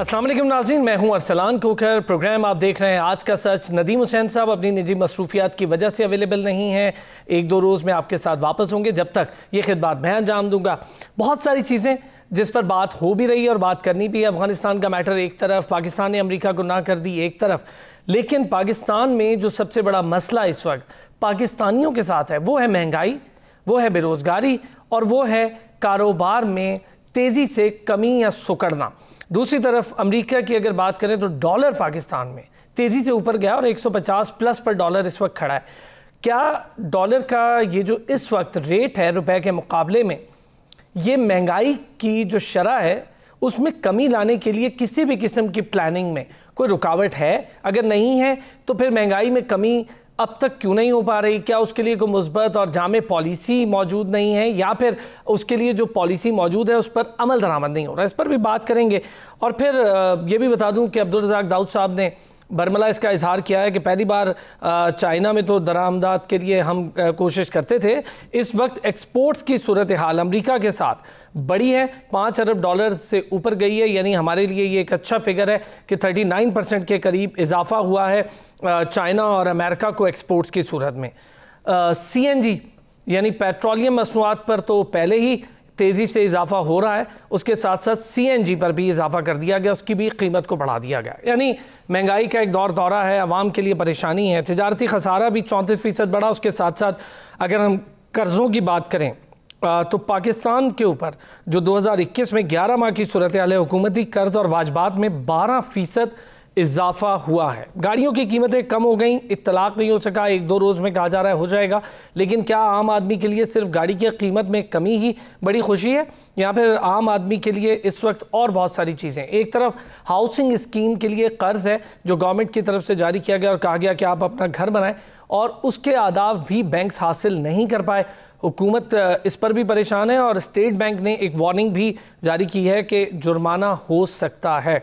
अस्सलाम वालेकुम नाज़रीन, मैं हूं अरसलान कोकर। प्रोग्राम आप देख रहे हैं आज का सच। नदीम हुसैन साहब अपनी निजी मसरूफियात की वजह से अवेलेबल नहीं हैं। एक दो रोज़ में आपके साथ वापस होंगे, जब तक ये खिदमत मैं अंजाम दूंगा। बहुत सारी चीज़ें जिस पर बात हो भी रही है और बात करनी भी है। अफगानिस्तान का मैटर एक तरफ, पाकिस्तान ने अमेरिका को ना कर दी एक तरफ, लेकिन पाकिस्तान में जो सबसे बड़ा मसला इस वक्त पाकिस्तानियों के साथ है वो है महंगाई, वो है बेरोज़गारी और वो है कारोबार में तेज़ी से कमी या सुकड़ना। दूसरी तरफ अमेरिका की अगर बात करें तो डॉलर पाकिस्तान में तेज़ी से ऊपर गया और 150 प्लस पर डॉलर इस वक्त खड़ा है। क्या डॉलर का ये जो इस वक्त रेट है रुपए के मुकाबले में, ये महंगाई की जो शरह है उसमें कमी लाने के लिए किसी भी किस्म की प्लानिंग में कोई रुकावट है? अगर नहीं है तो फिर महंगाई में कमी अब तक क्यों नहीं हो पा रही? क्या उसके लिए कोई मुस्बत और जामे पॉलिसी मौजूद नहीं है, या फिर उसके लिए जो पॉलिसी मौजूद है उस पर अमल दरामद नहीं हो रहा है? इस पर भी बात करेंगे। और फिर ये भी बता दूं कि अब्दुल रज़ाक दाऊद साहब ने बरमला इसका इजहार किया है कि पहली बार चाइना में तो दरामदात के लिए हम कोशिश करते थे, इस वक्त एक्सपोर्ट्स की सूरत हाल अमेरिका के साथ बड़ी है, 5 अरब डॉलर से ऊपर गई है। यानी हमारे लिए ये एक अच्छा फिगर है कि 39% के करीब इजाफा हुआ है चाइना और अमेरिका को एक्सपोर्ट्स की सूरत में। CNG यानी पेट्रोलियम मसनूआत पर तो पहले ही तेज़ी से इजाफा हो रहा है, उसके साथ साथ CNG पर भी इजाफा कर दिया गया, उसकी भी कीमत को बढ़ा दिया गया। यानी महंगाई का एक दौरा है, आवाम के लिए परेशानी है। तिजारती खसारा भी 34% बढ़ा। उसके साथ साथ अगर हम कर्ज़ों की बात करें तो पाकिस्तान के ऊपर जो 2021 में 11 माह की सूरत हाल है, हुकूमती कर्ज और वाजबात में 12% इजाफा हुआ है। गाड़ियों की कीमतें कम हो गई, इत्तलाक नहीं हो सका, एक दो रोज़ में कहा जा रहा है हो जाएगा, लेकिन क्या आम आदमी के लिए सिर्फ गाड़ी की कीमत में कमी ही बड़ी खुशी है, या फिर आम आदमी के लिए इस वक्त और बहुत सारी चीज़ें? एक तरफ हाउसिंग स्कीम के लिए कर्ज है जो गवर्नमेंट की तरफ से जारी किया गया और कहा गया कि आप अपना घर बनाएं, और उसके आदाब भी बैंक्स हासिल नहीं कर पाए। हुकूमत इस पर भी परेशान है और स्टेट बैंक ने एक वार्निंग भी जारी की है कि जुर्माना हो सकता है।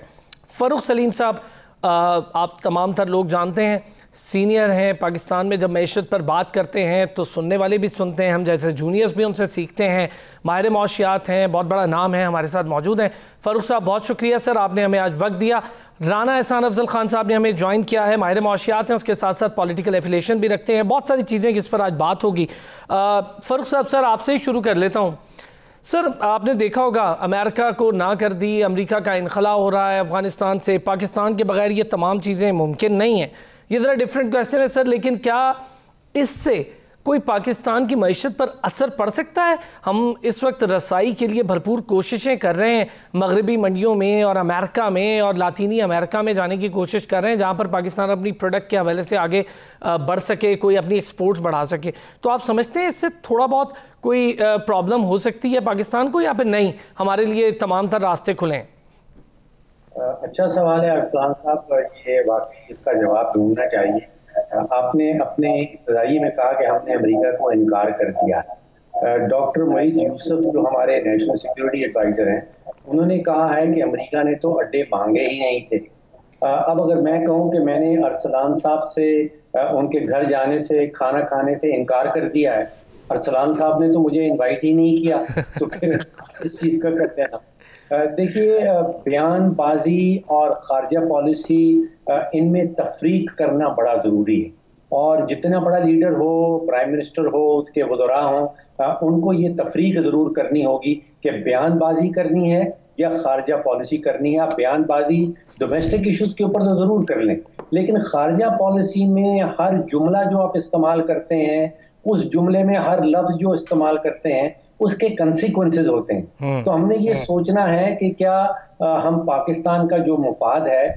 फ़ारूक सलीम साहब, आप तमाम तर लोग जानते हैं, सीनियर हैं पाकिस्तान में, जब मैशत पर बात करते हैं तो सुनने वाले भी सुनते हैं, हम जैसे जूनियर्स भी उनसे सीखते हैं, माहिर मौशियात हैं, बहुत बड़ा नाम है, हमारे साथ मौजूद हैं। फ़ारूक साहब बहुत शुक्रिया सर, आपने हमें आज वक्त दिया। राना एहसान अफजल खान साहब ने हमें ज्वाइन किया है, माहिर मौशियात हैं, उसके साथ साथ पॉलिटिकल एफिलेशन भी रखते हैं। बहुत सारी चीज़ें जिस पर आज बात होगी। फ़ारूक साहब, सर आपसे ही शुरू कर लेता हूँ। सर आपने देखा होगा अमेरिका को ना कर दी, अमेरिका का इनखला हो रहा है अफ़गानिस्तान से, पाकिस्तान के बगैर ये तमाम चीज़ें मुमकिन नहीं हैं। ये ज़रा डिफरेंट क्वेश्चन है सर, लेकिन क्या इससे कोई पाकिस्तान की मईशत पर असर पड़ सकता है? हम इस वक्त रसाई के लिए भरपूर कोशिशें कर रहे हैं मगरबी मंडियों में और अमेरिका में और लातीनी अमेरिका में जाने की कोशिश कर रहे हैं, जहाँ पर पाकिस्तान अपनी प्रोडक्ट के हवाले से आगे बढ़ सके, कोई अपनी एक्सपोर्ट्स बढ़ा सके। तो आप समझते हैं इससे थोड़ा बहुत कोई प्रॉब्लम हो सकती है पाकिस्तान को, या फिर नहीं, हमारे लिए तमाम तर रास्ते खुले हैं? अच्छा सवाल है अरसलान साहब, ये वाकई इसका जवाब ढूंढना चाहिए। आपने अपने इब्तदाई में कहा कि हमने अमेरिका को इनकार कर दिया। डॉक्टर मोईद यूसुफ जो हमारे नेशनल सिक्योरिटी एडवाइजर हैं, उन्होंने कहा है कि अमेरिका ने तो अड्डे मांगे ही नहीं थे। अब अगर मैं कहूं कि मैंने अरसलान साहब से उनके घर जाने से, खाना खाने से इनकार कर दिया है, अरसलान साहब ने तो मुझे इनवाइट ही नहीं किया, तो फिर इस चीज़ का कर देना। देखिए, बयानबाजी और खारजा पॉलिसी इनमें तफरीक करना बड़ा ज़रूरी है, और जितना बड़ा लीडर हो, प्राइम मिनिस्टर हो, उसके वज़रा हों, उनको ये तफरीक ज़रूर करनी होगी कि बयानबाजी करनी है या खारजा पॉलिसी करनी है। आप बयानबाजी डोमेस्टिक इशूज़ के ऊपर तो ज़रूर कर लें, लेकिन खारजा पॉलिसी में हर जुमला जो आप इस्तेमाल करते हैं, उस जुमले में हर लफ्ज़ जो इस्तेमाल करते हैं, उसके कंसिक्वेंसेस होते हैं। तो हमने ये सोचना है कि क्या हम पाकिस्तान का जो मुफाद है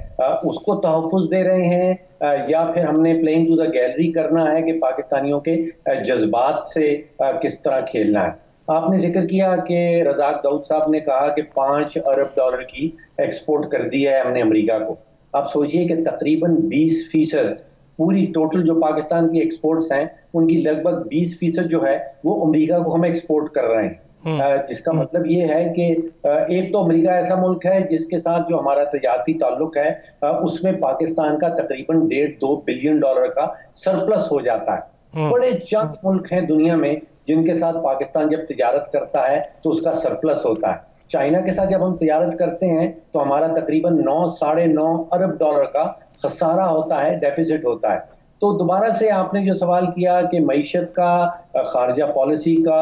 उसको तहफ़्फ़ुज़ दे रहे हैं, या फिर हमने प्लेइंग टू द गैलरी करना है कि पाकिस्तानियों के जज्बात से किस तरह खेलना है। आपने जिक्र किया कि रज़ाक दाऊद साहब ने कहा कि 5 अरब डॉलर की एक्सपोर्ट कर दी है हमने अमेरिका को। आप सोचिए कि तकरीबन 20% पूरी टोटल जो पाकिस्तान की एक्सपोर्ट्स हैं, उनकी लगभग 20% जो है वो अमेरिका को हम एक्सपोर्ट कर रहे हैं। जिसका मतलब ये है कि एक तो अमेरिका ऐसा मुल्क है जिसके साथ जो हमारा तजारती ताल्लुक है, उसमें पाकिस्तान का तकरीबन 1.5-2 बिलियन डॉलर का सरप्लस हो जाता है। बड़े चंद मुल्क हैं दुनिया में जिनके साथ पाकिस्तान जब तिजारत करता है तो उसका सरप्लस होता है। चाइना के साथ जब हम तिजारत करते हैं तो हमारा तकरीबन 9-9.5 अरब डॉलर का खसारा होता है, डेफिसिट होता है। तो दोबारा से आपने जो सवाल किया कि मईशत का, खारजा पॉलिसी का,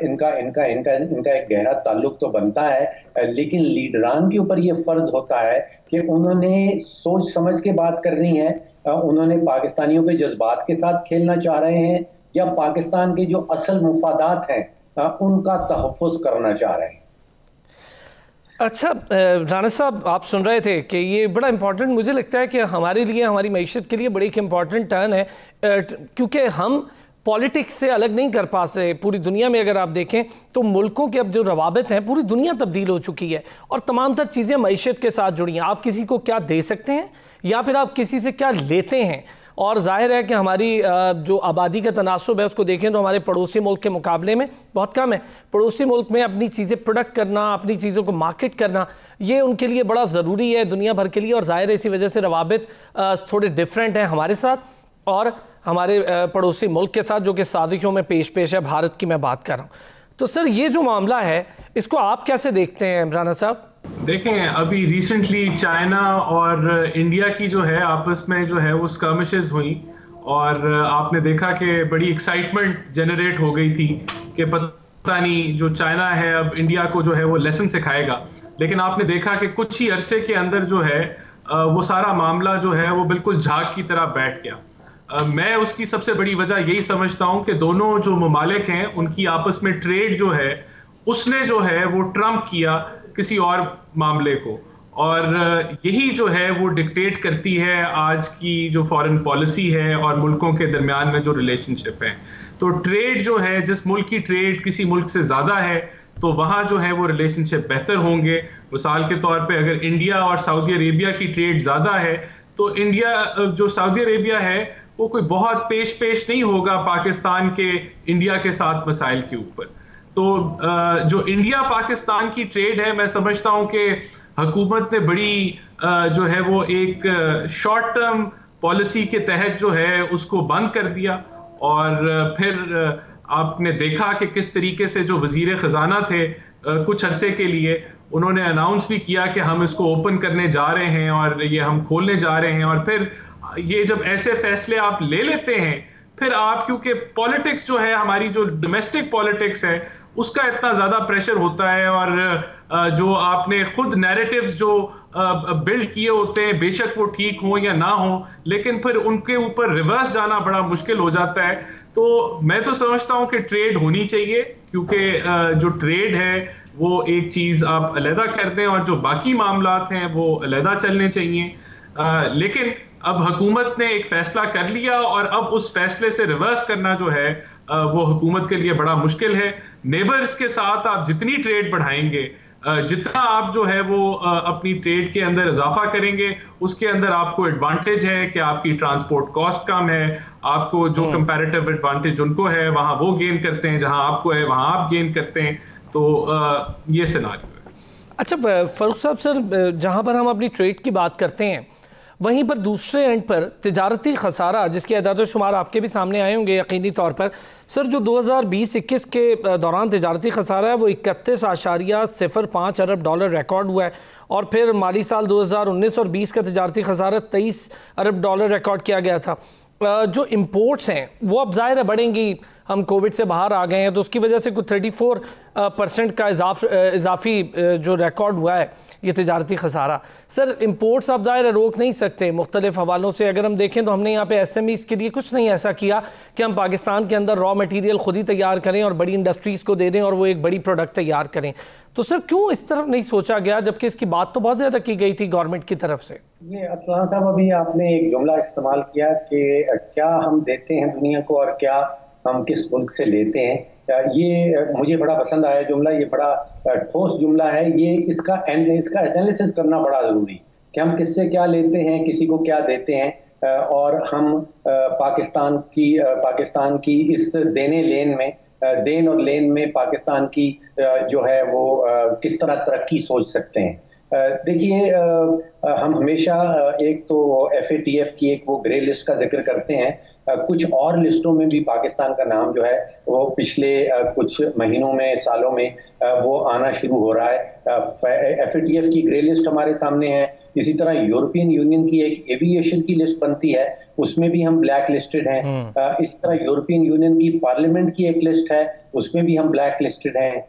इनका इनका इनका इनका एक गहरा ताल्लुक तो बनता है, लेकिन लीडरान के ऊपर ये फर्ज होता है कि उन्होंने सोच समझ के बात करनी है। उन्होंने पाकिस्तानियों के जज्बात के साथ खेलना चाह रहे हैं या पाकिस्तान के जो असल मुफादात हैं उनका तहफ़्फ़ुज़ करना चाह रहे हैं। अच्छा राना साहब, आप सुन रहे थे कि ये बड़ा इंपॉर्टेंट, मुझे लगता है कि हमारे लिए, हमारी मईशत के लिए बड़ी एक इम्पॉर्टेंट टर्न है, क्योंकि हम पॉलिटिक्स से अलग नहीं कर पाते। पूरी दुनिया में अगर आप देखें तो मुल्कों के अब जो रवाबित हैं, पूरी दुनिया तब्दील हो चुकी है और तमाम तर चीज़ें मईशत के साथ जुड़ी हैं। आप किसी को क्या दे सकते हैं या फिर आप किसी से क्या लेते हैं। और जाहिर है कि हमारी जो आबादी का तनासुब है उसको देखें तो हमारे पड़ोसी मुल्क के मुकाबले में बहुत कम है। पड़ोसी मुल्क में अपनी चीज़ें प्रोडक्ट करना, अपनी चीज़ों को मार्केट करना, ये उनके लिए बड़ा ज़रूरी है दुनिया भर के लिए। और जाहिर है इसी वजह से रवाबित थोड़े डिफरेंट हैं हमारे साथ और हमारे पड़ोसी मुल्क के साथ, जो कि साजिशों में पेश है। भारत की मैं बात कर रहा हूँ। तो सर ये जो मामला है इसको आप कैसे देखते हैं राना साहब? देखें, अभी रिसेंटली चाइना और इंडिया की जो है आपस में जो है वो स्कर्मिशेस हुई और आपने देखा कि बड़ी एक्साइटमेंट जनरेट हो गई थी कि पता नहीं जो चाइना है अब इंडिया को जो है वो लेसन सिखाएगा। लेकिन आपने देखा कि कुछ ही अरसे के अंदर जो है वो सारा मामला जो है वो बिल्कुल झाग की तरह बैठ गया। मैं उसकी सबसे बड़ी वजह यही समझता हूं कि दोनों जो ममालिक हैं उनकी आपस में ट्रेड जो है उसने जो है वो ट्रम्प किया किसी और मामले को, और यही जो है वो डिक्टेट करती है आज की जो फॉरेन पॉलिसी है और मुल्कों के दरमियान में जो रिलेशनशिप है। तो ट्रेड जो है, जिस मुल्क की ट्रेड किसी मुल्क से ज्यादा है तो वहां जो है वो रिलेशनशिप बेहतर होंगे। मिसाल के तौर पे अगर इंडिया और सऊदी अरेबिया की ट्रेड ज्यादा है तो इंडिया जो सऊदी अरेबिया है वो कोई बहुत पेश नहीं होगा पाकिस्तान के इंडिया के साथ मसाइल के ऊपर। तो जो इंडिया पाकिस्तान की ट्रेड है, मैं समझता हूं कि हुकूमत ने बड़ी जो है वो एक शॉर्ट टर्म पॉलिसी के तहत जो है उसको बंद कर दिया। और फिर आपने देखा कि किस तरीके से जो वजीर खजाना थे कुछ अरसे के लिए उन्होंने अनाउंस भी किया कि हम इसको ओपन करने जा रहे हैं और ये हम खोलने जा रहे हैं। और फिर ये जब ऐसे फैसले आप ले लेते हैं, फिर आप, क्योंकि पॉलिटिक्स जो है हमारी जो डोमेस्टिक पॉलिटिक्स है उसका इतना ज्यादा प्रेशर होता है और जो आपने खुद नैरेटिव्स जो बिल्ड किए होते हैं, बेशक वो ठीक हो या ना हो, लेकिन फिर उनके ऊपर रिवर्स जाना बड़ा मुश्किल हो जाता है। तो मैं तो समझता हूं कि ट्रेड होनी चाहिए, क्योंकि जो ट्रेड है वो एक चीज आप अलहदा कर दें और जो बाकी मामलात हैं वो अलहदा चलने चाहिए। लेकिन अब हुकूमत ने एक फैसला कर लिया और अब उस फैसले से रिवर्स करना जो है वो हुकूमत के लिए बड़ा मुश्किल है। नेबर्स के साथ आप जितनी ट्रेड बढ़ाएंगे, जितना आप जो है वो अपनी ट्रेड के अंदर इजाफा करेंगे, उसके अंदर आपको एडवांटेज है कि आपकी ट्रांसपोर्ट कॉस्ट कम है, आपको जो कंपैरेटिव एडवांटेज उनको है वहां वो गेन करते हैं, जहां आपको है वहां आप गेन करते हैं। तो ये सिनारियो है। अच्छा फरूख साहब, सर जहां पर हम अपनी ट्रेड की बात करते हैं वहीं पर दूसरे एंड पर तिजारती खसारा, जिसके अदाद शुमार आपके भी सामने आए होंगे यकीनी तौर पर। सर जो 2020-21 के दौरान तिजारती खसारा है वो 31.05 अरब डॉलर रिकॉर्ड हुआ है और फिर माली साल 2019 और 20 का तिजारती खसारा 23 अरब डॉलर रिकॉर्ड किया गया था। जो इम्पोर्ट्स हैं वो अब ज़ाहिर है बढ़ेंगी, हम कोविड से बाहर आ गए हैं तो उसकी वजह से कुछ 34% का इजाफी जो रिकॉर्ड हुआ है ये तिजारती खसारा। सर इम्पोर्ट्स आप ज़ाहिर है रोक नहीं सकते मुख्तलिफ हवालों से। अगर हम देखें तो हमने यहाँ पे SMEs के लिए कुछ नहीं ऐसा किया कि हम पाकिस्तान के अंदर रॉ मटेरियल खुद ही तैयार करें और बड़ी इंडस्ट्रीज़ को दे दें और वो एक बड़ी प्रोडक्ट तैयार करें। तो सर क्यों इस तरफ नहीं सोचा गया, जबकि इसकी बात तो बहुत ज़्यादा की गई थी गवर्नमेंट की तरफ से? ये अरसलान साहब, अभी आपने एक जुमला इस्तेमाल किया कि क्या हम देते हैं दुनिया को और क्या हम किस मुल्क से लेते हैं। ये मुझे बड़ा पसंद आया जुमला, ये बड़ा ठोस जुमला है। ये इसका एनालिसिस करना बड़ा ज़रूरी कि हम किससे क्या लेते हैं, किसी को क्या देते हैं और हम पाकिस्तान की इस देन और लेन में पाकिस्तान की जो है वो किस तरह तरक्की सोच सकते हैं। देखिए, हम हमेशा एक तो FATF की एक वो ग्रे लिस्ट का जिक्र करते हैं। कुछ और लिस्टों में भी पाकिस्तान का नाम जो है वो पिछले कुछ महीनों में, सालों में वो आना शुरू हो रहा है। FATF की ग्रे लिस्ट हमारे सामने है। इसी तरह यूरोपियन यूनियन की एक एविएशन की लिस्ट बनती है, उसमें भी हम ब्लैक लिस्टेड हैं। इसी तरह यूरोपियन यूनियन की पार्लियामेंट की एक लिस्ट है, उसमें भी हम ब्लैक लिस्टेड हैं।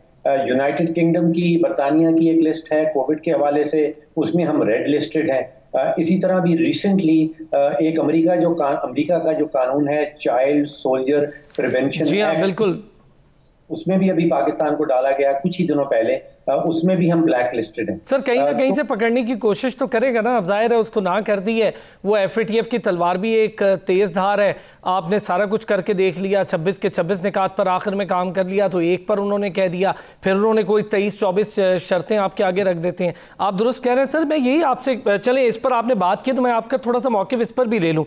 यूनाइटेड किंगडम की, बरतानिया की एक लिस्ट है कोविड के हवाले से, उसमें हम रेड लिस्टेड हैं। इसी तरह भी रिसेंटली एक अमेरिका का जो कानून है चाइल्ड सोल्जर प्रिवेंशन जी हाँ, एक्ट, बिल्कुल, उसमें भी अभी पाकिस्तान को डाला गया कुछ ही दिनों पहले, उसमें भी हम ब्लैक लिस्टेड हैं। सर कहीं ना कहीं से पकड़ने की कोशिश तो करेगा ना, अब जाहिर है उसको ना कर दी है। वो FATF की तलवार भी एक तेज धार है। आपने सारा कुछ करके देख लिया, 26 के 26 निकात पर आखिर में काम कर लिया, तो एक पर उन्होंने कह दिया, फिर उन्होंने कोई 23-24 शर्तें आपके आगे रख देते हैं। आप दुरुस्त कह रहे हैं सर। मैं यही आपसे, चले इस पर आपने बात की तो मैं आपका थोड़ा सा मौक़िफ़ इस पर भी ले लूँ।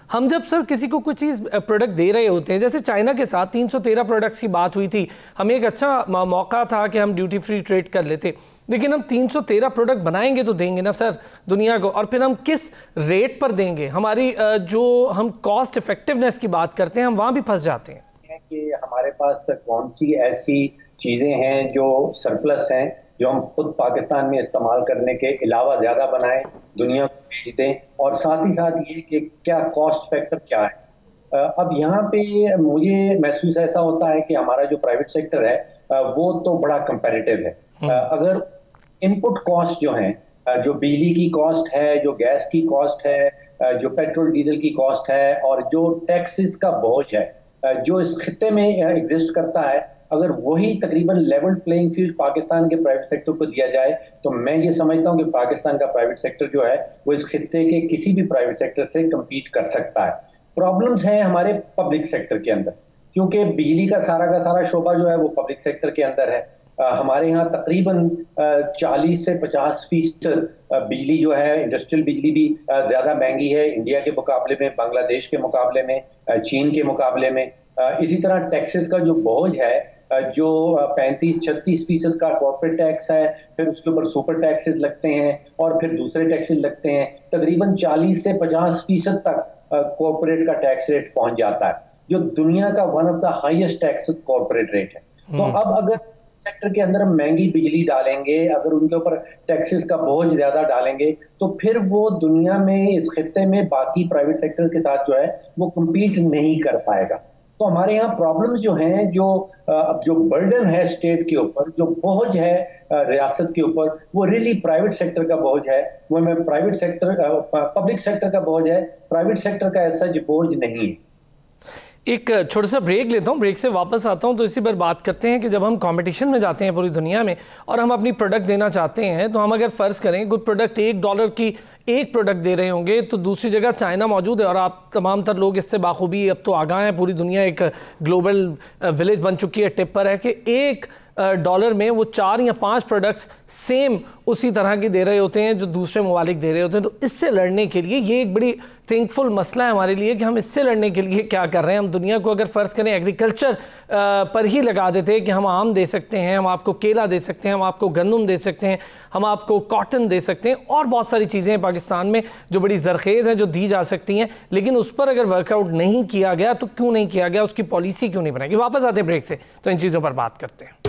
हम जब सर किसी को कुछ चीज़ प्रोडक्ट दे रहे होते हैं, जैसे चाइना के साथ 313 प्रोडक्ट्स की बात हुई थी, हमें एक अच्छा मौका था कि हम ड्यूटी फ्री ट्रेड कर लेते, लेकिन हम 313 प्रोडक्ट बनाएंगे तो देंगे ना सर दुनिया को, और फिर हम किस रेट पर देंगे? हमारी जो हम कॉस्ट इफेक्टिवनेस की बात करते हैं, हम वहाँ भी फंस जाते हैं कि हमारे पास कौन सी ऐसी चीज़ें हैं जो सरप्लस हैं, जो हम खुद पाकिस्तान में इस्तेमाल करने के अलावा ज़्यादा बनाएं, दुनिया को बेच दें, और साथ ही साथ ये कि क्या कॉस्ट फैक्टर क्या है। अब यहाँ पे मुझे महसूस ऐसा होता है कि हमारा जो प्राइवेट सेक्टर है वो तो बड़ा कंपैरेटिव है। अगर इनपुट कॉस्ट जो है, जो बिजली की कॉस्ट है, जो गैस की कॉस्ट है, जो पेट्रोल डीजल की कॉस्ट है, और जो टैक्सेस का बोझ है जो इस खित्ते में एग्जिस्ट करता है, अगर वही तकरीबन लेवल प्लेइंग फील्ड पाकिस्तान के प्राइवेट सेक्टर को दिया जाए तो मैं ये समझता हूँ कि पाकिस्तान का प्राइवेट सेक्टर जो है वो इस खित्ते के किसी भी प्राइवेट सेक्टर से कम्पीट कर सकता है। प्रॉब्लम्स हैं हमारे पब्लिक सेक्टर के अंदर, क्योंकि बिजली का सारा शोबा जो है वो पब्लिक सेक्टर के अंदर है। हमारे यहाँ तकरीबन 40 से 50% बिजली जो है, इंडस्ट्रियल बिजली भी ज्यादा महंगी है इंडिया के मुकाबले में, बांग्लादेश के मुकाबले में, चीन के मुकाबले में। इसी तरह टैक्सेस का जो बोझ है, जो 35-36% का कॉर्पोरेट टैक्स है, फिर उसके ऊपर सुपर टैक्सेस लगते हैं और फिर दूसरे टैक्सेस लगते हैं, तकरीबन 40 से 50% तक कॉर्पोरेट का टैक्स रेट पहुंच जाता है, जो दुनिया का one of the highest taxes corporate rate है। तो अब अगर सेक्टर के अंदर हम महंगी बिजली डालेंगे, अगर उनके ऊपर टैक्सेस का बोझ ज्यादा डालेंगे, तो फिर वो दुनिया में, इस खित्ते में बाकी प्राइवेट सेक्टर के साथ जो है वो कम्पीट नहीं कर पाएगा। तो हमारे यहाँ प्रॉब्लम्स जो हैं, जो बर्डन है स्टेट के ऊपर, जो बोझ है रियासत के ऊपर, वो रियली प्राइवेट सेक्टर का बोझ है। वो मैं प्राइवेट सेक्टर, पब्लिक सेक्टर का बोझ है, प्राइवेट सेक्टर का ऐसा बोझ नहीं है। एक छोटा सा ब्रेक लेता हूँ, ब्रेक से वापस आता हूँ तो इसी पर बात करते हैं कि जब हम कंपटीशन में जाते हैं पूरी दुनिया में और हम अपनी प्रोडक्ट देना चाहते हैं, तो हम अगर फ़र्ज़ करें गुड प्रोडक्ट $1 की एक प्रोडक्ट दे रहे होंगे, तो दूसरी जगह चाइना मौजूद है और आप तमाम तर लोग इससे बाखूबी अब तो आगाह हैं, पूरी दुनिया एक ग्लोबल विलेज बन चुकी है, टिप पर है कि $1 में वो 4 या 5 प्रोडक्ट्स सेम उसी तरह की दे रहे होते हैं जो दूसरे ममालिक दे रहे होते हैं। तो इससे लड़ने के लिए ये एक बड़ी थिंकफुल मसला है हमारे लिए कि हम इससे लड़ने के लिए क्या कर रहे हैं। हम दुनिया को अगर फ़र्ज़ करें एग्रीकल्चर पर ही लगा देते हैं कि हम आम दे सकते हैं, हम आपको केला दे सकते हैं, हम आपको गंदम दे सकते हैं, हम आपको कॉटन दे सकते हैं, और बहुत सारी चीज़ें हैं पाकिस्तान में जो बड़ी ज़रखेज़ हैं, जो दी जा सकती हैं, लेकिन उस पर अगर वर्कआउट नहीं किया गया तो क्यों नहीं किया गया, उसकी पॉलिसी क्यों नहीं बनाई? वापस आते हैं ब्रेक से तो इन चीज़ों पर बात करते हैं।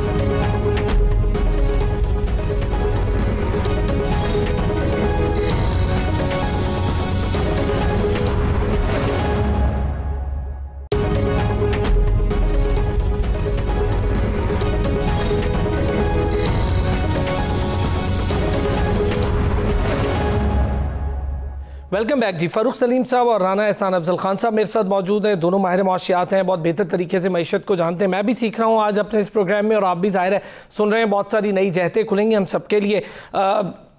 वेलकम बैक जी। फ़ारूक सलीम साहब और राना एहसान अफजल खान साहब मेरे साथ मौजूद हैं। दोनों माहिर माशियात हैं, बहुत बेहतर तरीके से मईशत को जानते हैं। मैं भी सीख रहा हूँ आज अपने इस प्रोग्राम में, और आप भी ज़ाहिर है सुन रहे हैं। बहुत सारी नई जहतें खुलेंगी हम सबके लिए।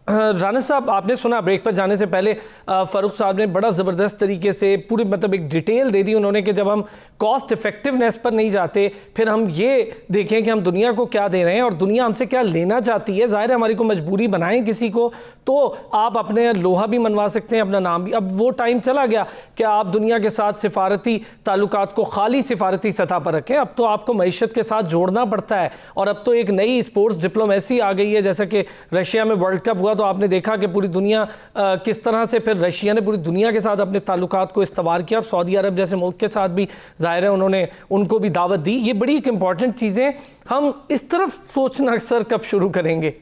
राना साहब, आपने सुना ब्रेक पर जाने से पहले फ़ारूक साहब ने बड़ा ज़बरदस्त तरीके से पूरी मतलब एक डिटेल दे दी उन्होंने कि जब हम कॉस्ट इफ़ेक्टिवनेस पर नहीं जाते, फिर हम ये देखें कि हम दुनिया को क्या दे रहे हैं और दुनिया हमसे क्या लेना चाहती है। ज़ाहिर है हमारी को मजबूरी बनाएं किसी को, तो आप अपने लोहा भी मनवा सकते हैं, अपना नाम भी। अब वो टाइम चला गया कि आप दुनिया के साथ सिफारती ताल्लुकात को खाली सिफारती सतह पर रखें। अब तो आपको मईशत के साथ जोड़ना पड़ता है, और अब तो एक नई स्पोर्ट्स डिप्लोमेसी आ गई है। जैसा कि रशिया में वर्ल्ड कप हुआ हुआ तो आपने देखा कि पूरी दुनिया किस तरह से फिर रशिया ने पूरी दुनिया के साथ अपने ताल्लुकात को इस्तवार किया, और सऊदी अरब जैसे मुल्क के साथ भी ज़ाहिर है उन्होंने उनको भी दावत दी। ये बड़ी एक इंपॉर्टेंट चीज़ें, हम इस तरफ सोचना अक्सर कब शुरू करेंगे?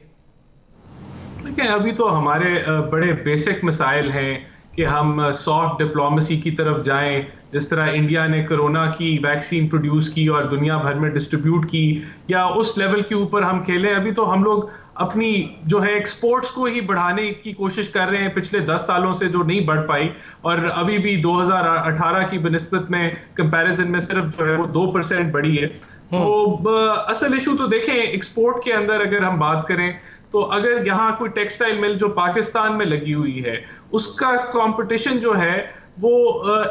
देखिए, अभी तो हमारे बड़े बेसिक मसाइल हैं कि हम सॉफ्ट डिप्लोमेसी की तरफ जाएं। जिस तरह इंडिया ने कोरोना की वैक्सीन प्रोड्यूस की और दुनिया भर में डिस्ट्रीब्यूट की, या उस लेवल के ऊपर हम खेलें। अभी तो हम लोग अपनी जो है एक्सपोर्ट्स को ही बढ़ाने की कोशिश कर रहे हैं, पिछले 10 सालों से जो नहीं बढ़ पाई, और अभी भी 2018 की बनिस्बत में कंपैरिजन में सिर्फ जो है वो 2% बढ़ी है। तो असल इशू तो देखें, एक्सपोर्ट के अंदर अगर हम बात करें तो अगर यहाँ कोई टेक्सटाइल मिल जो पाकिस्तान में लगी हुई है, उसका कंपटीशन जो है वो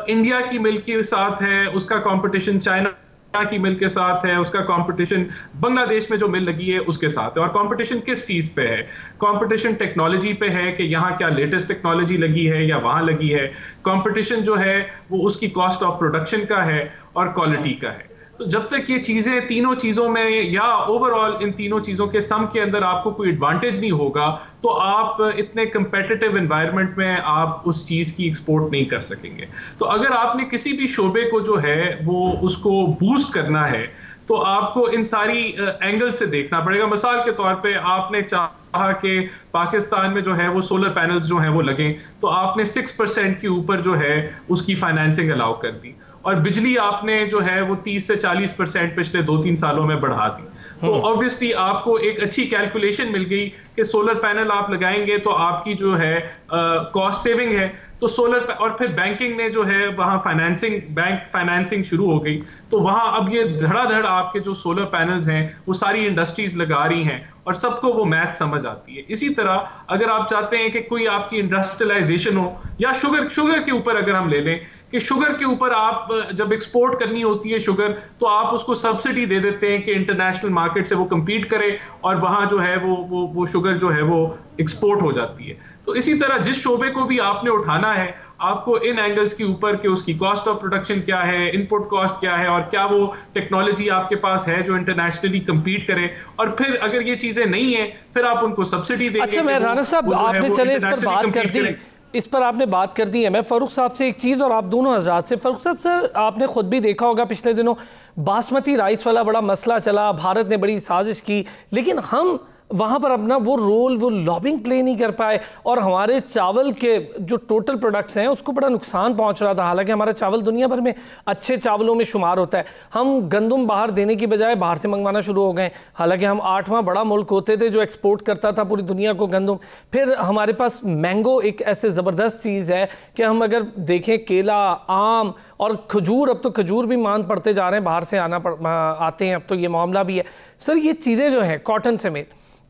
इंडिया की मिल के साथ है, उसका कंपटीशन चाइना की मिल के साथ है, उसका कंपटीशन बांग्लादेश में जो मिल लगी है उसके साथ है। और कंपटीशन किस चीज पे है? कंपटीशन टेक्नोलॉजी पे है कि यहाँ क्या लेटेस्ट टेक्नोलॉजी लगी है या वहां लगी है। कंपटीशन जो है वो उसकी कॉस्ट ऑफ प्रोडक्शन का है और क्वालिटी का है। तो जब तक ये चीजें तीनों चीजों में या ओवरऑल इन तीनों चीजों के सम के अंदर आपको कोई एडवांटेज नहीं होगा, तो आप इतने कंपेटिटिव एनवायरनमेंट में आप उस चीज की एक्सपोर्ट नहीं कर सकेंगे। तो अगर आपने किसी भी शोबे को जो है वो उसको बूस्ट करना है, तो आपको इन सारी एंगल से देखना पड़ेगा। मिसाल के तौर पे आपने चाहा कि पाकिस्तान में जो है वो सोलर पैनल्स जो हैं वो लगें, तो आपने 6% के ऊपर जो है उसकी फाइनेंसिंग अलाउ कर दी, और बिजली आपने जो है वो 30 से 40% पिछले 2-3 सालों में बढ़ा दी। तो ऑब्वियसली आपको एक अच्छी कैलकुलेशन मिल गई कि सोलर पैनल आप लगाएंगे तो आपकी जो है कॉस्ट सेविंग है। तो सोलर, और फिर बैंकिंग ने जो है वहाँ बैंक फाइनेंसिंग शुरू हो गई, तो वहाँ अब ये धड़ाधड़ आपके जो सोलर पैनल्स हैं वो सारी इंडस्ट्रीज लगा रही हैं और सबको वो मैथ समझ आती है। इसी तरह अगर आप चाहते हैं कि कोई आपकी इंडस्ट्रियलाइजेशन हो, या शुगर के ऊपर अगर हम ले लें कि शुगर के ऊपर आप जब एक्सपोर्ट करनी होती है शुगर, तो आप उसको सब्सिडी दे देते हैं कि इंटरनेशनल मार्केट से वो compete करे, और वहाँ जो है वो शुगर जो है वो एक्सपोर्ट हो जाती है। तो इसी तरह जिस शोबे को भी आपने उठाना है, आपको इन एंगल्स के ऊपर कि उसकी कॉस्ट ऑफ प्रोडक्शन क्या है, इनपुट कॉस्ट क्या है, और क्या वो टेक्नोलॉजी आपके पास है जो इंटरनेशनली compete करे, और फिर अगर ये चीजें नहीं है फिर आप उनको सब्सिडी देंगे। अच्छा, मैं राणा साहब, आपने चले इस पर बात कर दी, इस पर आपने बात कर दी है। मैं फारूक साहब से एक चीज़, और आप दोनों हजरात से। फारूक साहब सर, आपने खुद भी देखा होगा पिछले दिनों बासमती राइस वाला बड़ा मसला चला, भारत ने बड़ी साजिश की, लेकिन हम वहाँ पर अपना वो रोल, वो लॉबिंग प्ले नहीं कर पाए, और हमारे चावल के जो टोटल प्रोडक्ट्स हैं उसको बड़ा नुकसान पहुँच रहा था। हालांकि हमारा चावल दुनिया भर में अच्छे चावलों में शुमार होता है। हम गंदम बाहर देने की बजाय बाहर से मंगवाना शुरू हो गए। हालांकि हम 8वां बड़ा मुल्क होते थे जो एक्सपोर्ट करता था पूरी दुनिया को गंदम। फिर हमारे पास मैंगो एक ऐसे ज़बरदस्त चीज़ है कि हम अगर देखें केला, आम और खजूर, अब तो खजूर भी मान पड़ते जा रहे हैं, बाहर से आते हैं, अब तो ये मामला भी है। सर, ये चीज़ें जो हैं कॉटन समेत,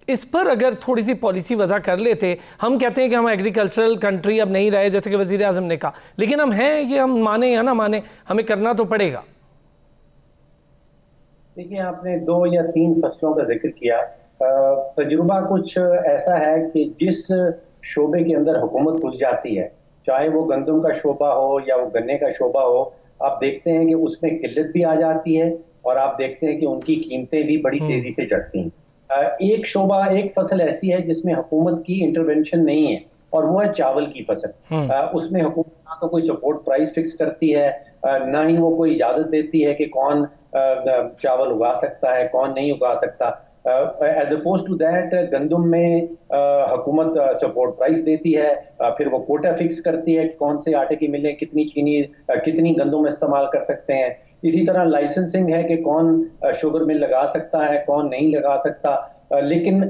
इस पर अगर थोड़ी सी पॉलिसी वजह कर लेते। हम कहते हैं कि हम एग्रीकल्चरल कंट्री अब नहीं रहे, जैसे कि वजीर आजम ने कहा, लेकिन हम हैं, ये हम माने या ना माने, हमें करना तो पड़ेगा। देखिए, आपने 2 या 3 फसलों का जिक्र किया। तजुर्बा कुछ ऐसा है कि जिस शोबे के अंदर हुकूमत घुस जाती है, चाहे वो गंदम का शोबा हो या वो गन्ने का शोबा हो, आप देखते हैं कि उसमें किल्लत भी आ जाती है, और आप देखते हैं कि उनकी कीमतें भी बड़ी तेजी से चढ़ती हैं। एक शोबा, एक फसल ऐसी है जिसमें हुकूमत की इंटरवेंशन नहीं है, और वो है चावल की फसल। उसमें हुकूमत ना तो कोई सपोर्ट प्राइस फिक्स करती है, ना ही वो कोई इजाजत देती है कि कौन चावल उगा सकता है, कौन नहीं उगा सकता। एज अपोज टू दैट, गंदम में हुकूमत सपोर्ट प्राइस देती है, फिर वो कोटा फिक्स करती है कौन से आटे की मिलें कितनी चीनी, कितनी गंदम इस्तेमाल कर सकते हैं। इसी तरह लाइसेंसिंग है कि कौन शुगर मिल लगा सकता है, कौन नहीं लगा सकता। लेकिन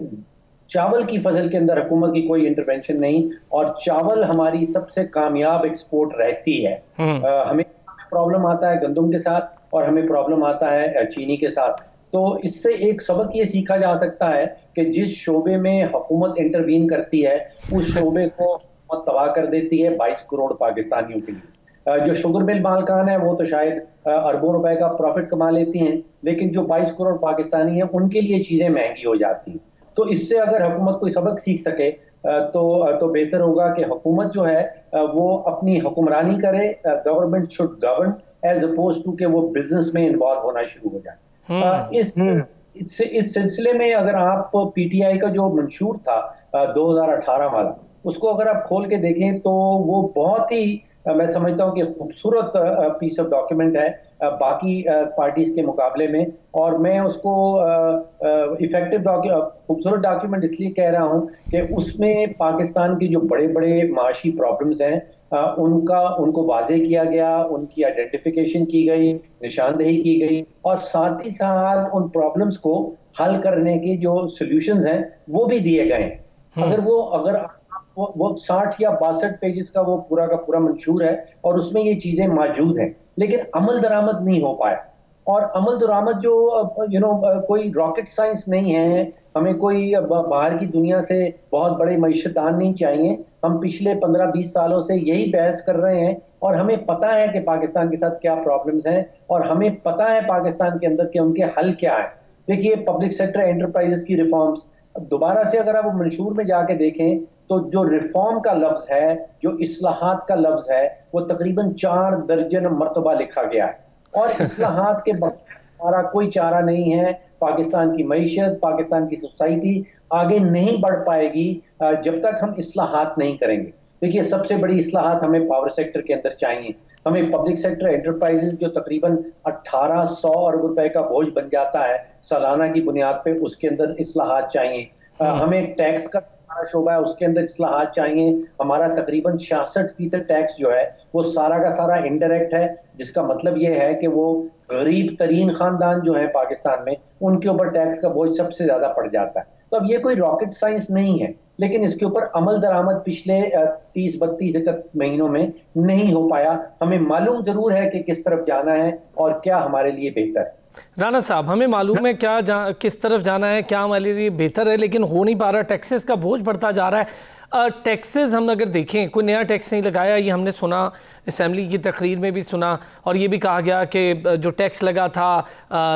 चावल की फसल के अंदर हुकूमत की कोई इंटरवेंशन नहीं, और चावल हमारी सबसे कामयाब एक्सपोर्ट रहती है। हमें प्रॉब्लम आता है गंदम के साथ, और हमें प्रॉब्लम आता है चीनी के साथ। तो इससे एक सबक ये सीखा जा सकता है कि जिस शोबे में हुकूमत इंटरवीन करती है, उस शोबे को हुकूमत तबाह कर देती है 22 करोड़ पाकिस्तानियों के लिए। जो शुगर मिल मालकान है वो तो शायद अरबों रुपए का प्रॉफिट कमा लेती हैं, लेकिन जो 22 करोड़ पाकिस्तानी हैं उनके लिए चीजें महंगी हो जाती हैं। तो इससे अगर हुकूमत कोई सबक सीख सके तो बेहतर होगा कि हुकूमत जो है वो अपनी हुक्मरानी करे। Government should govern as opposed to के वो बिजनेस में इन्वॉल्व होना शुरू हो जाए। इस सिलसिले में अगर आप पीटीआई का जो मंशूर था 2018 वाला, उसको अगर आप खोल के देखें तो वो बहुत ही मैं समझता हूँ कि खूबसूरत पीस ऑफ डॉक्यूमेंट है बाकी पार्टीज के मुकाबले में। और मैं उसको इफेक्टिव खूबसूरत डॉक्यूमेंट इसलिए कह रहा हूँ कि उसमें पाकिस्तान की जो बड़े बड़े माशी प्रॉब्लम्स हैं उनको वाजे किया गया, उनकी आइडेंटिफिकेशन की गई, निशानदेही की गई, और साथ ही साथ उन प्रॉब्लम्स को हल करने के जो सॉल्यूशंस हैं वो भी दिए गए। अगर वो 60 या 62 पेजेस का वो पूरा का पूरा मंशूर है और उसमें ये चीजें मौजूद हैं, लेकिन अमल दरामद नहीं हो पाया। और अमल दरामद जो कोई रॉकेट साइंस नहीं है, हमें कोई बाहर की दुनिया से बहुत बड़े मईशतदान नहीं चाहिए। हम पिछले 15-20 सालों से यही बहस कर रहे हैं और हमें पता है कि पाकिस्तान के साथ क्या प्रॉब्लम्स हैं और हमें पता है पाकिस्तान के अंदर के उनके हल क्या है। देखिए, पब्लिक सेक्टर एंटरप्राइजेस की रिफॉर्म्स, दोबारा से अगर आप वो मंशूर में जाके देखें तो जो रिफॉर्म का लफ्ज है, जो इस्लाहात का लफ्ज है, वो तकरीबन 4 दर्जन मर्तबा लिखा गया है। और इस्लाहात के हमारा कोई चारा नहीं है। पाकिस्तान की मईशत, पाकिस्तान की सोसाइटी आगे नहीं बढ़ पाएगी जब तक हम इस्लाहात नहीं करेंगे। देखिए, सबसे बड़ी इस्लाहात हमें पावर सेक्टर के अंदर चाहिए। हमें पब्लिक सेक्टर एंटरप्राइजेस जो तकरीबन 1800 अरब रुपए का बोझ बन जाता है सालाना की बुनियाद पे, उसके अंदर इस्लाहात चाहिए। हमें टैक्स का शोबा है, उसके अंदर इस्लाहात चाहिए। हमारा तकरीबन 66% टैक्स जो है वो सारा का सारा इनडायरेक्ट है, जिसका मतलब ये है कि वो गरीब तरीन खानदान जो है पाकिस्तान में, उनके ऊपर टैक्स का बोझ सबसे ज्यादा पड़ जाता है। तो अब ये कोई रॉकेट साइंस नहीं है, लेकिन इसके ऊपर अमल दरामद पिछले 30-32 महीनों में नहीं हो पाया। हमें मालूम जरूर है कि किस तरफ जाना है और क्या हमारे लिए बेहतर है। राना साहब, हमें मालूम है किस तरफ जाना है, क्या हमारे लिए बेहतर है, लेकिन हो नहीं पा रहा। टैक्सेस का बोझ बढ़ता जा रहा है। टैक्सेस हम अगर देखें, कोई नया टैक्स नहीं लगाया, ये हमने सुना, असेंबली की तकरीर में भी सुना, और ये भी कहा गया कि जो टैक्स लगा था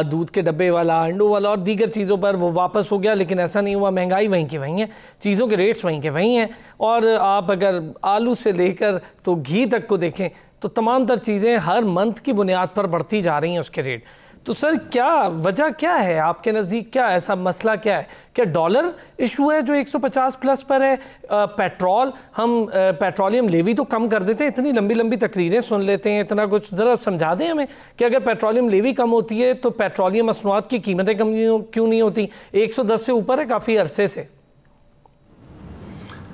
दूध के डब्बे वाला, अंडों वाला और दीगर चीज़ों पर, वो वापस हो गया। लेकिन ऐसा नहीं हुआ, महंगाई वहीं की वहीं है, चीज़ों के रेट्स वहीं के वहीं हैं। और आप अगर आलू से लेकर तो घी तक को देखें तो तमाम तर चीज़ें हर मंथ की बुनियाद पर बढ़ती जा रही हैं उसके रेट। तो सर, क्या वजह क्या है आपके नज़दीक? क्या ऐसा मसला क्या है? क्या डॉलर इशू है जो 150 प्लस पर है? पेट्रोल, हम पेट्रोलियम लेवी तो कम कर देते हैं, इतनी लंबी लंबी तकरीरें सुन लेते हैं, इतना कुछ ज़रा समझा दें हमें कि अगर पेट्रोलियम लेवी कम होती है तो पेट्रोलियम मसनूआत की कीमतें कम क्यों नहीं होती? 110 से ऊपर है काफ़ी अरसे से।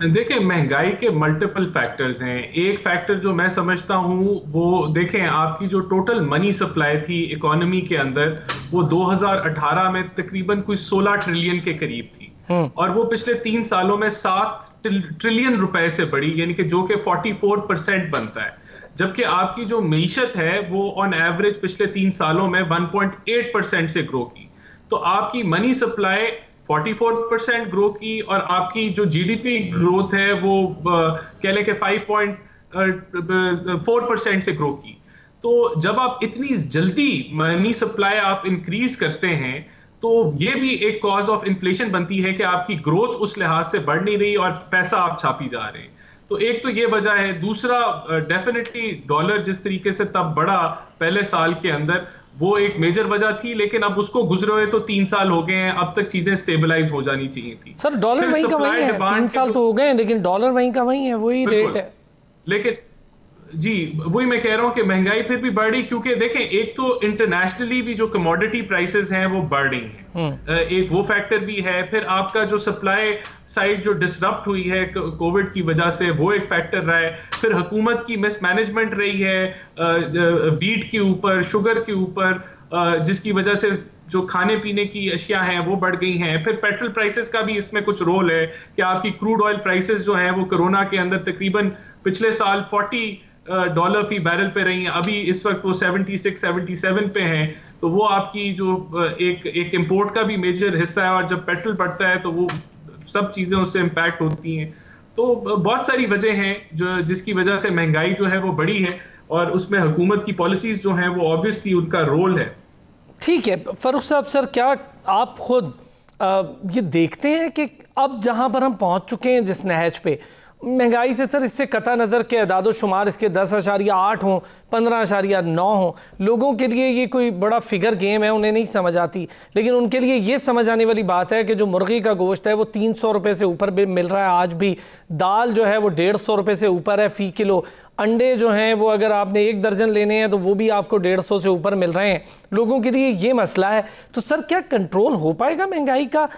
देखिए, महंगाई के मल्टीपल फैक्टर्स हैं। एक फैक्टर जो मैं समझता हूं वो देखें, आपकी जो टोटल मनी सप्लाई थी इकोनॉमी के अंदर, वो 2018 में तकरीबन कोई 16 ट्रिलियन के करीब थी, और वो पिछले 3 सालों में 7 ट्रिलियन रुपए से बढ़ी, यानी कि जो कि 44% बनता है। जबकि आपकी जो मीशत है वो ऑन एवरेज पिछले 3 सालों में 1.8% से ग्रो की। तो आपकी मनी सप्लाई 44% ग्रो की और आपकी जो जीडीपी ग्रोथ है वो कह लें कि 5.4% से ग्रो की। तो जब आप इतनी जल्दी मनी सप्लाई आप इंक्रीज करते हैं तो ये भी एक कॉज ऑफ इन्फ्लेशन बनती है कि आपकी ग्रोथ उस लिहाज से बढ़ नहीं रही और पैसा आप छापी जा रहे हैं। तो एक तो ये वजह है। दूसरा, डेफिनेटली डॉलर जिस तरीके से तब बढ़ा पहले साल के अंदर, वो एक मेजर वजह थी, लेकिन अब उसको गुजरे हुए तो 3 साल हो गए हैं, अब तक चीजें स्टेबलाइज हो जानी चाहिए थी। सर, डॉलर वहीं का वहीं है, 3 साल तो हो गए हैं, लेकिन डॉलर वहीं का वहीं है, वही रेट है। लेकिन जी, वही मैं कह रहा हूं कि महंगाई फिर भी बढ़ रही, क्योंकि देखें, एक तो इंटरनेशनली भी जो कमोडिटी प्राइसेस हैं वो बढ़ रही हैं, एक वो फैक्टर भी है। फिर आपका जो सप्लाई साइड जो डिसरप्ट हुई है कोविड की वजह से, वो एक फैक्टर रहा है। फिर हुकूमत की मिसमैनेजमेंट रही है वीट के ऊपर, शुगर के ऊपर, जिसकी वजह से जो खाने पीने की अशिया हैं वो बढ़ गई हैं। फिर पेट्रोल प्राइसेस का भी इसमें कुछ रोल है कि आपकी क्रूड ऑयल प्राइसेस जो हैं वो कोरोना के अंदर तकरीबन पिछले साल $40 फी बैरल पे रही हैं, अभी इस वक्त वो 76-77 पे हैं। तो वो आपकी जो एक इंपोर्ट का भी मेजर हिस्सा है, और जब पेट्रोल बढ़ता है तो वो सब चीजें उससे इम्पैक्ट होती हैं। तो बहुत सारी वजह हैं जो जिसकी वजह से महंगाई जो है वो बढ़ी है, और उसमें हुकूमत की पॉलिसीज जो हैं वो ऑब्वियसली उनका रोल है। ठीक है फरूख साहब, सर क्या आप खुद ये देखते हैं कि अब जहां पर हम पहुंच चुके हैं जिस नहज पे, महंगाई से सर इससे कता नज़र के अदादो शुमार इसके 10.8 हों, 15.9 हों, लोगों के लिए ये कोई बड़ा फिगर गेम है, उन्हें नहीं समझ आती। लेकिन उनके लिए ये समझ आने वाली बात है कि जो मुर्गी का गोश्त है वो 300 रुपये से ऊपर भी मिल रहा है आज भी, दाल जो है वो 150 रुपये से ऊपर है फ़ी किलो, अंडे जो हैं वो अगर आपने 1 दर्जन लेने हैं तो वो भी आपको 150 से ऊपर मिल रहे हैं। लोगों के लिए ये मसला है। तो सर क्या कंट्रोल हो पाएगा महंगाई का?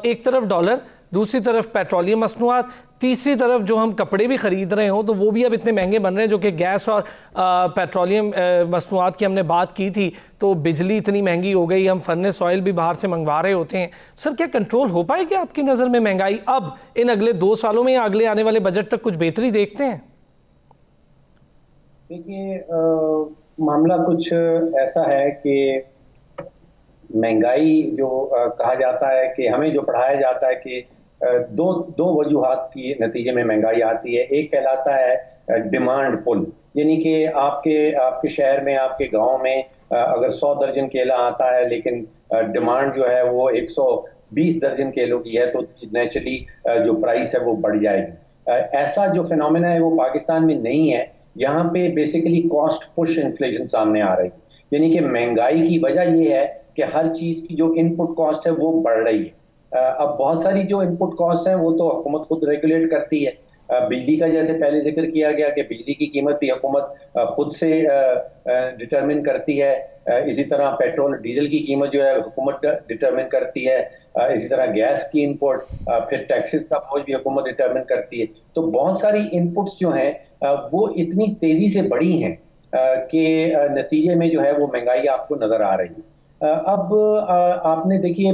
एक तरफ डॉलर, दूसरी तरफ पेट्रोलियम मसनूआत, तीसरी तरफ जो हम कपड़े भी ख़रीद रहे हों तो वो भी अब इतने महंगे बन रहे हैं, जो कि गैस और पेट्रोलियम मसनूआत की हमने बात की थी, तो बिजली इतनी महंगी हो गई, हम फर्नेस ऑयल भी बाहर से मंगवा रहे होते हैं। सर क्या कंट्रोल हो पाएगी आपकी नज़र में महंगाई अब इन अगले 2 सालों में, या अगले आने वाले बजट तक कुछ बेहतरी देखते हैं? देखिए, मामला कुछ ऐसा है कि महंगाई जो कहा जाता है कि हमें जो पढ़ाया जाता है कि दो वजूहात की नतीजे में महंगाई आती है। एक कहलाता है डिमांड पुल, यानी कि आपके शहर में, आपके गांव में अगर 100 दर्जन केला आता है लेकिन डिमांड जो है वो 120 दर्जन केलों की है, तो नेचुरली जो प्राइस है वो बढ़ जाएगी। ऐसा जो फिनोमेना है वो पाकिस्तान में नहीं है। यहाँ पे बेसिकली कॉस्ट पुश इन्फ्लेशन सामने आ रही है, यानी कि महंगाई की वजह ये है कि हर चीज की जो इनपुट कॉस्ट है वो बढ़ रही है। अब बहुत सारी जो इनपुट कॉस्ट हैं वो तो हुकूमत खुद रेगुलेट करती है। बिजली का जैसे पहले जिक्र किया गया कि बिजली की कीमत भी हुकूमत खुद से डिटरमिन करती है। इसी तरह पेट्रोल डीजल की कीमत जो है हुकूमत डिटरमिन करती है। इसी तरह गैस की इनपुट, फिर टैक्सेस का बोझ भी हुकूमत डिटरमिन करती है। तो बहुत सारी इनपुट्स जो हैं वो इतनी तेजी से बढ़ी हैं कि नतीजे में जो है वो महंगाई आपको नजर आ रही है। अब आपने देखिए,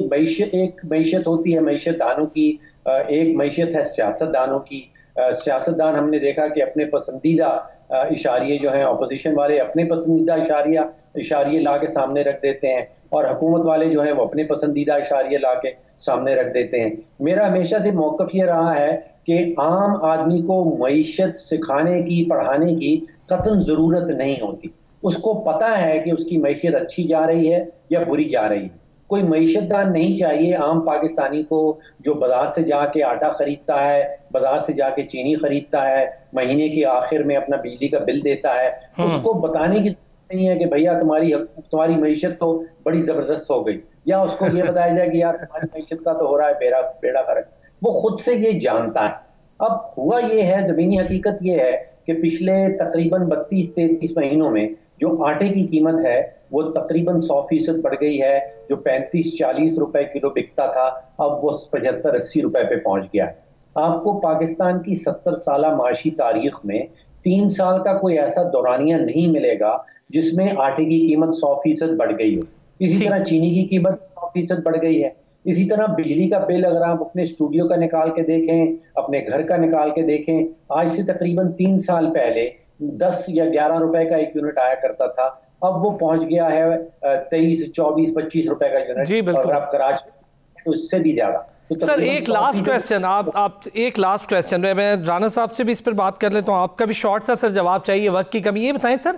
एक मैशत होती है मैशतदानों की, एक मैशत है सियासतदानों की। सियासतदान हमने देखा कि अपने पसंदीदा इशारे जो हैं, अपोजिशन वाले अपने पसंदीदा इशारे ला के सामने रख देते हैं, और हुकूमत वाले जो हैं वो अपने पसंदीदा इशारे ला के सामने रख देते हैं। मेरा हमेशा से मौक़िफ़ ये रहा है कि आम आदमी को मईशत सिखाने की, पढ़ाने की कतई ज़रूरत नहीं होती। उसको पता है कि उसकी मईशत अच्छी जा रही है या बुरी जा रही है। कोई मईशतदान नहीं चाहिए आम पाकिस्तानी को जो बाजार से जाके आटा खरीदता है, बाजार से जाके चीनी खरीदता है, महीने के आखिर में अपना बिजली का बिल देता है, उसको बताने की नहीं है कि भैया तुम्हारी मईशत तो बड़ी जबरदस्त हो गई, या उसको ये बताया जाए कि यार तुम्हारी मईशत का तो हो रहा है बेड़ा फर्क। वो खुद से ये जानता है। अब हुआ ये है, जमीनी हकीकत ये है कि पिछले तकरीबन 32-33 महीनों में जो आटे की कीमत है वो तकरीबन 100% बढ़ गई है। जो 35-40 रुपए किलो बिकता था, अब वो 75-80 रुपए पे पहुंच गया है। आपको पाकिस्तान की 70 साल माशी तारीख में 3 साल का कोई ऐसा दौरानिया नहीं मिलेगा जिसमें आटे की कीमत 100% बढ़ गई हो। इसी तरह चीनी की कीमत 100% बढ़ गई है। इसी तरह बिजली का बिल अगर आप अपने स्टूडियो का निकाल के देखें, अपने घर का निकाल के देखें, आज से तकरीबन 3 साल पहले 10 या 11 रुपए का एक यूनिट आया करता था, अब वो पहुंच गया है 23, 24, 25 रुपए का यूनिट, और आप कराची तो इससे भी ज्यादा। तो सर एक लास्ट क्वेश्चन, आप एक लास्ट क्वेश्चन, मैं राना साहब से भी इस पर बात कर लेता हूँ, आपका भी शॉर्ट सा सर जवाब चाहिए, वक्त की कमी। ये बताएं सर,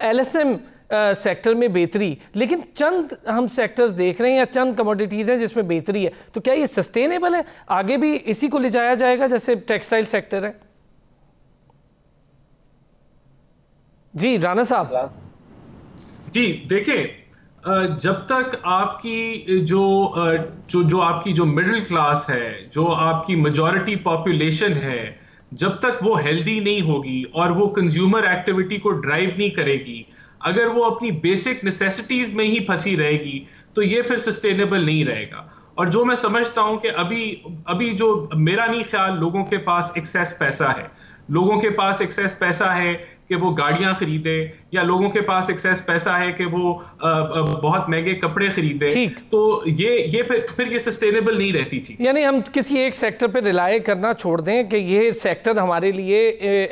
LSM सेक्टर में बेहतरी, लेकिन चंद हम सेक्टर्स देख रहे हैं या चंद कमोडिटीज़ हैं जिसमें बेहतरी है, तो क्या ये सस्टेनेबल है? आगे भी इसी को ले जाया जाएगा जैसे टेक्सटाइल सेक्टर है? जी राना साहब। जी देखिए, जब तक आपकी जो आपकी जो मिडिल क्लास है, जो आपकी मेजॉरिटी पॉपुलेशन है, जब तक वो हेल्दी नहीं होगी और वो कंज्यूमर एक्टिविटी को ड्राइव नहीं करेगी, अगर वो अपनी बेसिक नेसेसिटीज में ही फंसी रहेगी, तो ये फिर सस्टेनेबल नहीं रहेगा। और जो मैं समझता हूं कि अभी जो मेरा नहीं ख्याल, लोगों के पास एक्सेस पैसा है, लोगों के पास एक्सेस पैसा है कि वो गाड़ियां खरीदे, या लोगों के पास एक्सेस पैसा है कि वो बहुत महंगे कपड़े खरीदे, तो ये फिर ये सस्टेनेबल नहीं रहती चीज। यानी हम किसी एक सेक्टर पे रिलाय करना छोड़ दें कि ये सेक्टर हमारे लिए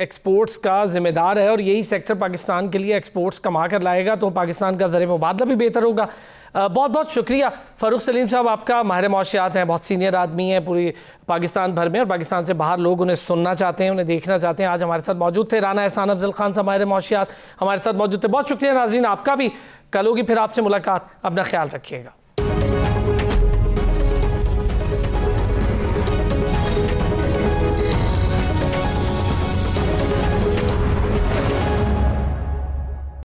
एक्सपोर्ट्स का जिम्मेदार है और यही सेक्टर पाकिस्तान के लिए एक्सपोर्ट्स कमा कर लाएगा, तो पाकिस्तान का ज़रिए मुबादला भी बेहतर होगा। बहुत बहुत शुक्रिया फ़ारूक सलीम साहब आपका। माहिर मौशियात हैं, बहुत सीनियर आदमी हैं पूरी पाकिस्तान भर में, और पाकिस्तान से बाहर लोग उन्हें सुनना चाहते हैं, उन्हें देखना चाहते हैं। आज हमारे साथ मौजूद थे। राना एहसान अफजल खान साहब माहिर मौशियात हमारे साथ मौजूद थे। बहुत शुक्रिया नाज़रीन आपका भी। कल होगी फिर आपसे मुलाकात, अपना ख्याल रखिएगा।